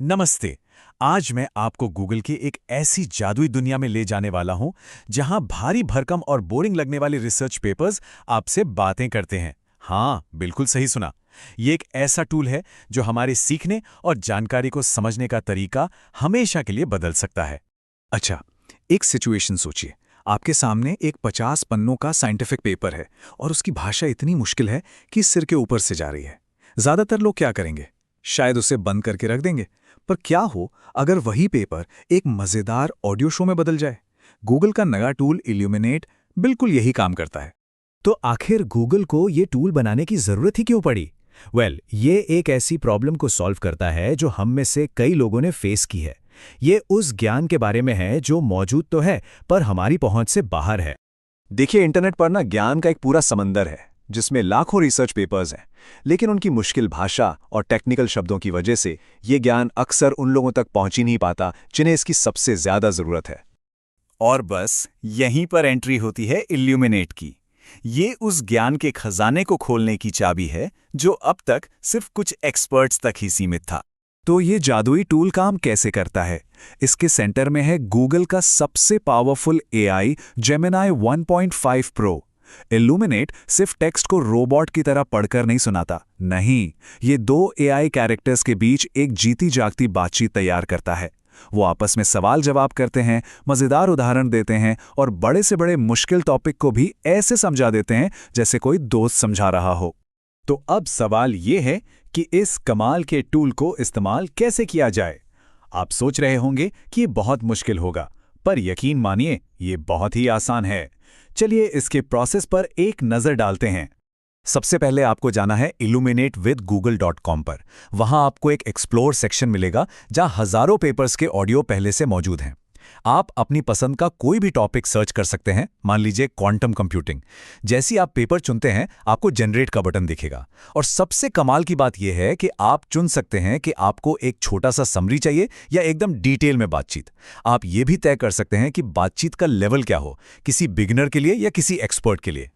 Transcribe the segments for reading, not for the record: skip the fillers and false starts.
नमस्ते। आज मैं आपको गूगल की एक ऐसी जादुई दुनिया में ले जाने वाला हूं जहां भारी भरकम और बोरिंग लगने वाले रिसर्च पेपर्स आपसे बातें करते हैं। हाँ, बिल्कुल सही सुना। ये एक ऐसा टूल है जो हमारे सीखने और जानकारी को समझने का तरीका हमेशा के लिए बदल सकता है। अच्छा, एक सिचुएशन सोचिए। आपके सामने एक 50 पन्नों का साइंटिफिक पेपर है और उसकी भाषा इतनी मुश्किल है कि सिर के ऊपर से जा रही है। ज़्यादातर लोग क्या करेंगे? शायद उसे बंद करके रख देंगे। पर क्या हो अगर वही पेपर एक मज़ेदार ऑडियो शो में बदल जाए? गूगल का नया टूल इल्यूमिनेट बिल्कुल यही काम करता है। तो आखिर गूगल को ये टूल बनाने की ज़रूरत ही क्यों पड़ी? ये एक ऐसी प्रॉब्लम को सॉल्व करता है जो हम में से कई लोगों ने फेस की है। ये उस ज्ञान के बारे में है जो मौजूद तो है पर हमारी पहुंच से बाहर है। देखिए, इंटरनेट पर ज्ञान का एक पूरा समंदर है जिसमें लाखों रिसर्च पेपर्स हैं, लेकिन उनकी मुश्किल भाषा और टेक्निकल शब्दों की वजह से ये ज्ञान अक्सर उन लोगों तक पहुंच ही नहीं पाता जिन्हें इसकी सबसे ज्यादा जरूरत है। और बस यहीं पर एंट्री होती है इल्यूमिनेट की। ये उस ज्ञान के खजाने को खोलने की चाबी है जो अब तक सिर्फ कुछ एक्सपर्ट्स तक ही सीमित था। तो ये जादुई टूल काम कैसे करता है? इसके सेंटर में है गूगल का सबसे powerful AI Gemini 1.5 pro. Illuminate सिर्फ टेक्स्ट को रोबोट की तरह पढ़कर नहीं सुनाता, नहीं, ये दो एआई कैरेक्टर्स के बीच एक जीती जागती बातचीत तैयार करता है। वो आपस में सवाल जवाब करते हैं, मजेदार उदाहरण देते हैं और बड़े से बड़े मुश्किल टॉपिक को भी ऐसे समझा देते हैं जैसे कोई दोस्त समझा रहा हो। तो अब सवाल ये है कि इस कमाल के टूल को इस्तेमाल कैसे किया जाए। आप सोच रहे होंगे कि ये बहुत मुश्किल होगा, पर यकीन मानिए ये बहुत ही आसान है। चलिए इसके प्रोसेस पर एक नज़र डालते हैं। सबसे पहले आपको जाना है illuminatewithgoogle.com पर। वहां आपको एक एक्सप्लोर सेक्शन मिलेगा जहां हजारों पेपर्स के ऑडियो पहले से मौजूद हैं। आप अपनी पसंद का कोई भी टॉपिक सर्च कर सकते हैं, मान लीजिए क्वांटम कंप्यूटिंग। जैसे ही आप पेपर चुनते हैं आपको जनरेट का बटन दिखेगा। और सबसे कमाल की बात यह है कि आप चुन सकते हैं कि आपको एक छोटा सा समरी चाहिए या एकदम डिटेल में बातचीत। आप ये भी तय कर सकते हैं कि बातचीत का लेवल क्या हो, किसी बिगिनर के लिए या किसी एक्सपर्ट के लिए।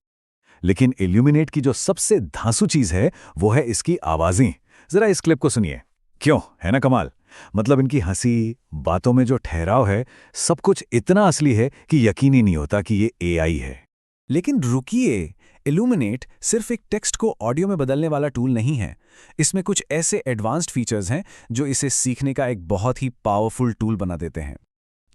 लेकिन इल्यूमिनेट की जो सबसे धांसू चीज है वो है इसकी आवाजें। जरा इस क्लिप को सुनिए। क्यों, है ना कमाल? मतलब इनकी हंसी, बातों में जो ठहराव है, सब कुछ इतना असली है कि यकीन ही नहीं होता कि ये एआई है। लेकिन रुकिए, इल्यूमिनेट सिर्फ एक टेक्स्ट को ऑडियो में बदलने वाला टूल नहीं है। इसमें कुछ ऐसे एडवांस्ड फीचर्स हैं जो इसे सीखने का एक बहुत ही पावरफुल टूल बना देते हैं।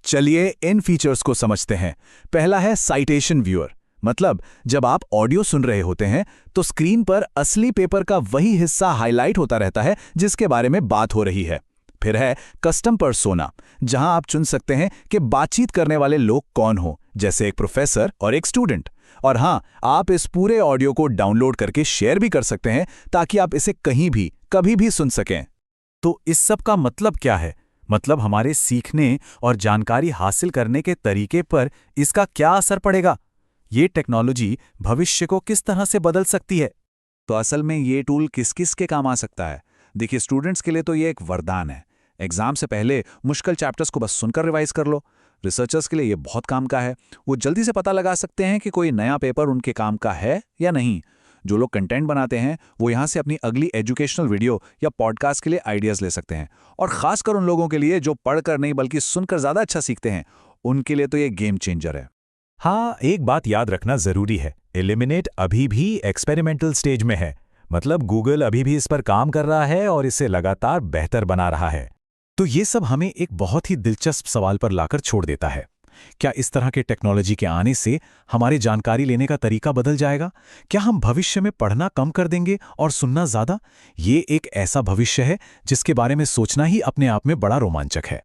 चलिए इन फीचर्स को समझते हैं। पहला है साइटेशन व्यूअर। मतलब जब आप ऑडियो सुन रहे होते हैं तो स्क्रीन पर असली पेपर का वही हिस्सा हाईलाइट होता रहता है जिसके बारे में बात हो रही है। फिर है कस्टम पर्सोना, जहां आप चुन सकते हैं कि बातचीत करने वाले लोग कौन हो, जैसे एक प्रोफेसर और एक स्टूडेंट। और हां, आप इस पूरे ऑडियो को डाउनलोड करके शेयर भी कर सकते हैं ताकि आप इसे कहीं भी कभी भी सुन सकें। तो इस सब का मतलब क्या है? मतलब हमारे सीखने और जानकारी हासिल करने के तरीके पर इसका क्या असर पड़ेगा? ये टेक्नोलॉजी भविष्य को किस तरह से बदल सकती है? तो असल में ये टूल किस किस के काम आ सकता है? देखिए, स्टूडेंट्स के लिए तो ये एक वरदान है। एग्जाम से पहले मुश्किल चैप्टर्स को बस सुनकर रिवाइज कर लो। रिसर्चर्स के लिए ये बहुत काम का है। वो जल्दी से पता लगा सकते हैं कि कोई नया पेपर उनके काम का है या नहीं। जो लोग कंटेंट बनाते हैं वो यहाँ से अपनी अगली एजुकेशनल वीडियो या पॉडकास्ट के लिए आइडियाज ले सकते हैं। और खासकर उन लोगों के लिए जो पढ़कर नहीं बल्कि सुनकर ज़्यादा अच्छा सीखते हैं, उनके लिए तो ये गेम चेंजर है। हाँ, एक बात याद रखना जरूरी है, इल्यूमिनेट अभी भी एक्सपेरिमेंटल स्टेज में है। मतलब गूगल अभी भी इस पर काम कर रहा है और इसे लगातार बेहतर बना रहा है। तो ये सब हमें एक बहुत ही दिलचस्प सवाल पर लाकर छोड़ देता है। क्या इस तरह के टेक्नोलॉजी के आने से हमारे जानकारी लेने का तरीका बदल जाएगा? क्या हम भविष्य में पढ़ना कम कर देंगे और सुनना ज्यादा? ये एक ऐसा भविष्य है जिसके बारे में सोचना ही अपने आप में बड़ा रोमांचक है।